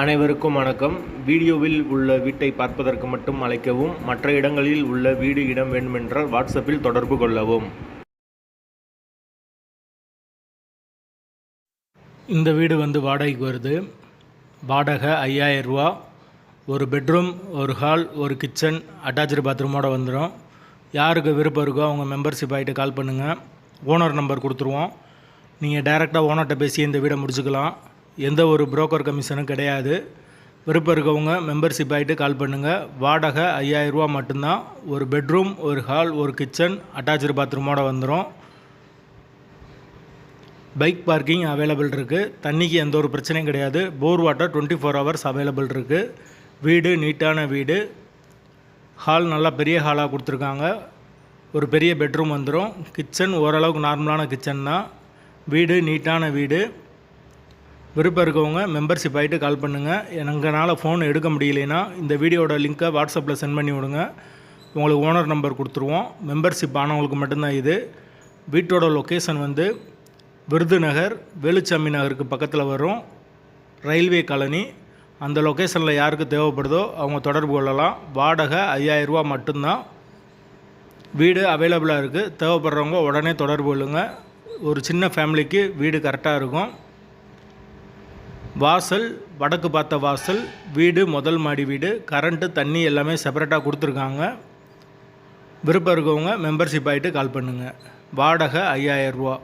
அனைவருக்கும் வணக்கம். வீடியோவில் உள்ள வீட்டை பார்ப்பதற்கு மட்டும் அழைக்கவும். மற்ற இடங்களில் உள்ள வீடு இடம் வேண்டுமென்றால் வாட்ஸ்அப்பில் தொடர்பு கொள்ளவும். இந்த வீடு வாடகைக்கு வருது. வாடகை 5000 ரூபா. ஒரு பெட்ரூம், ஒரு ஹால், ஒரு கிச்சன், அட்டாச்சு பாத்ரூமோடு வந்துடும். யாருக்கு விருப்பம் இருக்கோ அவங்க மெம்பர்ஷிப் ஆகிட்டு கால் பண்ணுங்கள். ஓனர் நம்பர் கொடுத்துருவோம். நீங்கள் டைரெக்டாக ஓனர்கிட்ட பேசி இந்த வீடை முடிச்சுக்கலாம். எந்த ஒரு புரோக்கர் கமிஷனும் கிடையாது. விருப்பம் இருக்கவங்க மெம்பர்ஷிப் ஆகிட்டு கால் பண்ணுங்கள். வாடகை 5000 ரூபா மட்டும்தான். ஒரு பெட்ரூம், ஒரு ஹால், ஒரு கிச்சன், அட்டாச்சு பாத்ரூமோடு வந்துடும். பைக் பார்க்கிங் அவைலபிள் இருக்குது. தண்ணிக்கு எந்த ஒரு பிரச்சனையும் கிடையாது. போர் வாட்டர் 24 ஹவர்ஸ் அவைலபிள் இருக்குது. வீடு நீட்டான வீடு. ஹால் நல்லா பெரிய ஹாலாக கொடுத்துருக்காங்க. ஒரு பெரிய பெட்ரூம் வந்துடும். கிச்சன் ஓரளவுக்கு நார்மலான கிச்சன் தான். வீடு நீட்டான வீடு. விருப்பம் இருக்கவங்க மெம்பர்ஷிப் ஆகிட்டு கால் பண்ணுங்கள். எங்களால் ஃபோன் எடுக்க முடியலைன்னா இந்த வீடியோட லிங்க்கை வாட்ஸ்அப்பில் சென்ட் பண்ணி விடுங்க. உங்களுக்கு ஓனர் நம்பர் கொடுத்துருவோம். மெம்பர்ஷிப் ஆனவங்களுக்கு மட்டும்தான் இது. வீட்டோட லொக்கேஷன் விருதுநகர், வேலுச்சாமி நகருக்கு பக்கத்தில் வரும். Railway colony. அந்த லொக்கேஷனில் யாருக்கு தேவைப்படுதோ அவங்க தொடர்பு கொள்ளலாம். வாடகை 5000 ரூபா மட்டும்தான். வீடு அவைலபிளாக இருக்குது. தேவைப்படுறவங்க உடனே தொடர்பு கொள்ளுங்கள். ஒரு சின்ன ஃபேமிலிக்கு வீடு கரெக்டாக இருக்கும். வாசல் வடக்கு பார்த்த வாசல். வீடு முதல் மாடி வீடு. கரண்ட்டு தண்ணி எல்லாமே செப்பரேட்டாக கொடுத்துருக்காங்க. விருப்பம் இருக்கவங்க மெம்பர்ஷிப் ஆகிட்டு கால் பண்ணுங்கள். வாடகை 5000 ரூபா.